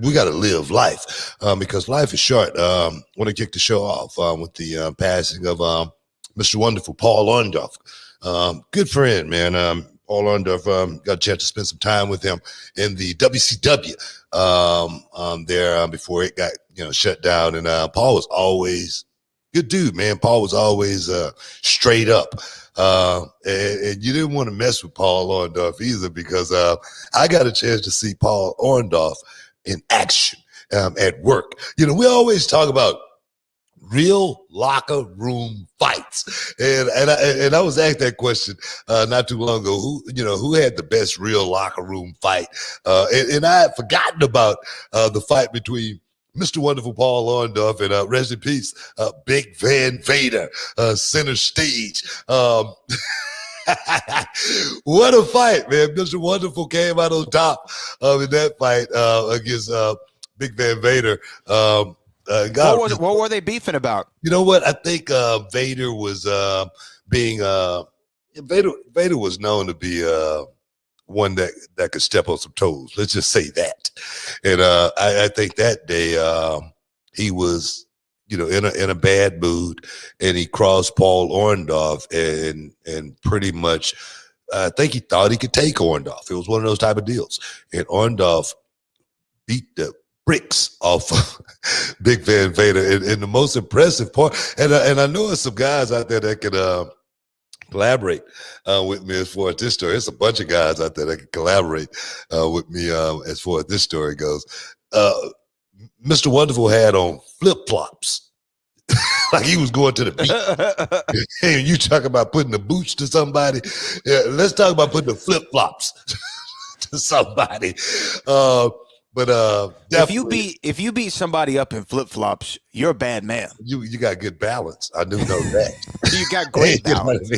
we got to live life because life is short. I want to kick the show off with the passing of Mr. Wonderful Paul Orndorff. Good friend, man. Paul Orndorff, got a chance to spend some time with him in the WCW there before it got shut down. And Paul was always good dude, man. Paul was always straight up. And you didn't want to mess with Paul Orndorff either because I got a chance to see Paul Orndorff in action at work. We always talk about real locker room fights, and I was asked that question not too long ago. Who had the best real locker room fight? And I had forgotten about the fight between Mr. Wonderful Paul Orndorff and rest in peace, Big Van Vader, center stage. What a fight, man. Mr. Wonderful came out on top in that fight against Big Van Vader. What were they beefing about? You know what? I think Vader was Vader was known to be one that could step on some toes. Let's just say that. And I think that day he was, in a bad mood, and he crossed Paul Orndorff and pretty much I think he thought he could take Orndorff. It was one of those type of deals. And Orndorff beat the bricks off Big Van Vader. And the most impressive part, and I know there's some guys out there that could collaborate with me as far as this story. There's a bunch of guys out there that can collaborate with me as far as this story goes. Mr. Wonderful had on flip-flops. Like he was going to the beach. Hey, you talk about putting the boots to somebody. Yeah, let's talk about putting the flip-flops to somebody. But if you beat somebody up in flip flops, you're a bad man. You got good balance. I do know that. You got great balance.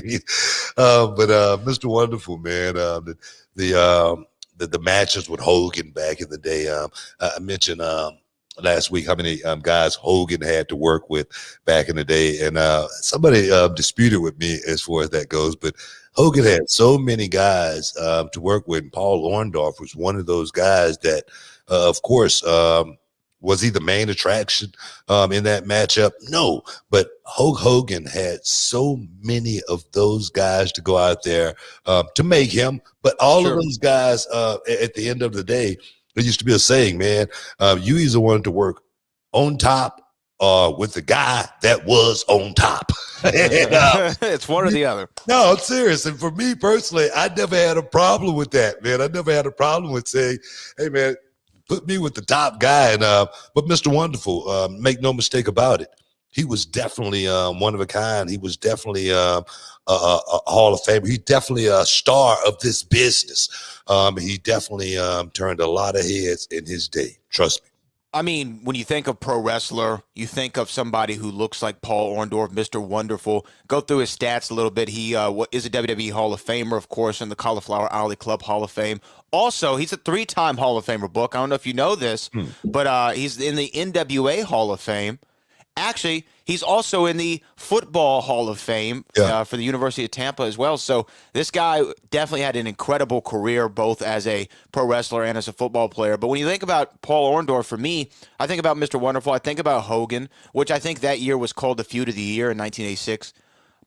But Mr. Wonderful, man, the matches with Hogan back in the day. I mentioned last week how many guys Hogan had to work with back in the day, and somebody disputed with me as far as that goes, but Hogan had so many guys to work with, and Paul Orndorff was one of those guys that, of course, was he the main attraction in that matchup? No, but Hulk Hogan had so many of those guys to go out there to make him. But all of those guys, at the end of the day, there used to be a saying, man, you either wanted to work on top with the guy that was on top. It's one or the other. No, I'm serious. And for me personally, I never had a problem with that, man. I never had a problem with saying, hey, man, put me with the top guy. And but Mr. Wonderful, make no mistake about it, he was definitely one of a kind. He was definitely a Hall of Famer. He's definitely a star of this business. He definitely turned a lot of heads in his day. Trust me. I mean, when you think of pro wrestler, you think of somebody who looks like Paul Orndorff, Mr. Wonderful. Go through his stats a little bit. He is a WWE Hall of Famer, of course, in the Cauliflower Alley Club Hall of Fame. Also, he's a 3-time Hall of Famer book. I don't know if you know this, but he's in the NWA Hall of Fame. Actually, he's also in the Football Hall of Fame for the University of Tampa as well. So this guy definitely had an incredible career, both as a pro wrestler and as a football player. But when you think about Paul Orndorff, for me, I think about Mr. Wonderful. I think about Hogan, which I think that year was called the Feud of the Year in 1986.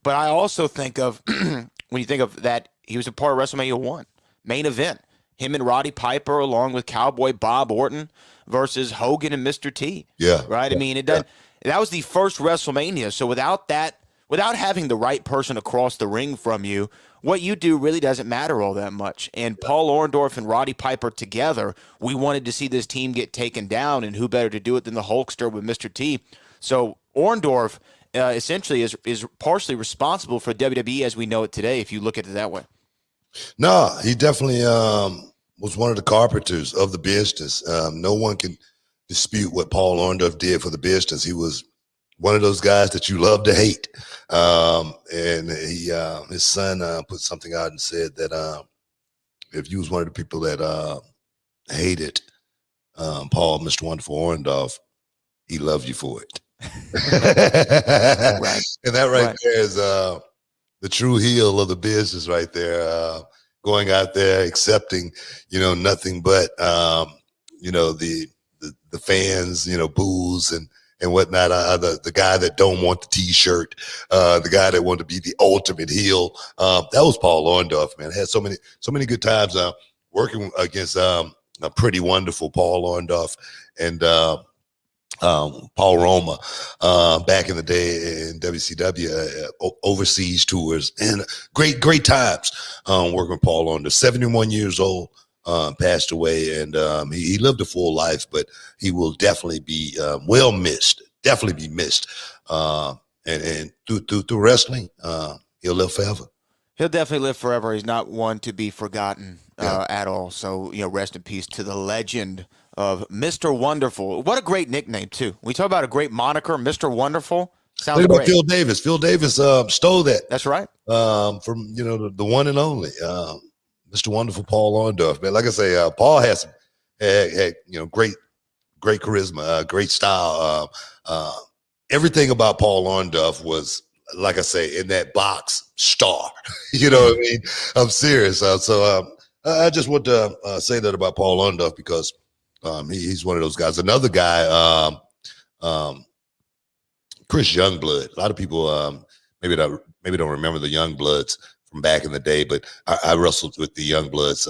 But I also think of, when you think of that, he was a part of WrestleMania 1, main event. Him and Roddy Piper, along with Cowboy Bob Orton, versus Hogan and Mr. T. Yeah. Right? I mean, it doesn't. That was the first WrestleMania. So without that, without having the right person across the ring from you, what you do really doesn't matter all that much. And Paul Orndorff and Roddy Piper together, we wanted to see this team get taken down, and who better to do it than the Hulkster with Mr. T. So Orndorff essentially is partially responsible for WWE as we know it today, if you look at it that way. No, he definitely was one of the carpenters of the business. No one can dispute what Paul Orndorff did for the business. He was one of those guys that you love to hate. And he, his son put something out and said that if you was one of the people that hated Paul, Mr. Wonderful Orndorff, he loved you for it. Right. And that right there is the true heel of the business right there. Going out there, accepting, nothing but, the the fans, boos and whatnot. The guy that don't want the T-shirt, the guy that wanted to be the ultimate heel. That was Paul Orndorff, man. Had so many good times working against a pretty wonderful Paul Orndorff and Paul Roma back in the day in WCW overseas tours, and great times working with Paul Orndorff. 71 years old. Passed away, and he lived a full life, but he will definitely be well missed. Definitely be missed. And through wrestling, he'll live forever. He'll definitely live forever. He's not one to be forgotten at all. So, rest in peace to the legend of Mr. Wonderful. What a great nickname, too. We talk about a great moniker, Mr. Wonderful. Sounds Think about great. Phil Davis. Phil Davis stole that. That's right. From the one and only Mr. Wonderful Paul Orndorff. Man, like I say, Paul had great charisma, great style. Everything about Paul Orndorff was, like I say, in that box, star. You know what I mean? I'm serious. So I just want to say that about Paul Orndorff because he's one of those guys. Another guy, Chris Youngblood. A lot of people maybe don't remember the Youngbloods from back in the day, but I wrestled with the Youngbloods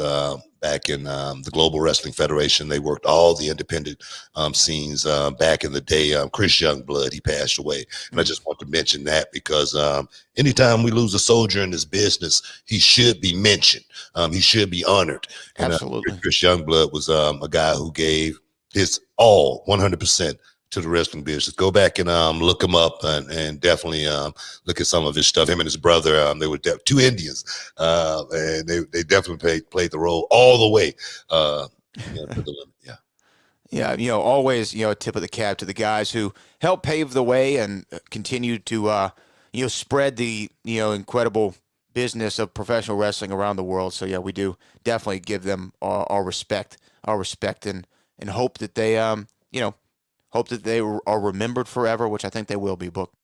back in the Global Wrestling Federation. They worked all the independent scenes back in the day. Chris Youngblood, he passed away. And I just want to mention that because anytime we lose a soldier in this business, he should be mentioned. He should be honored. Absolutely. And Chris Youngblood was a guy who gave his all 100% to the wrestling business. Go back and look him up and definitely look at some of his stuff. Him and his brother, they were two Indians, and they definitely played the role all the way to the limit. Yeah, always, a tip of the cap to the guys who helped pave the way and continue to, spread the, incredible business of professional wrestling around the world. So yeah, we do definitely give them our respect, and hope that they, hope that they are remembered forever, which I think they will be, Book.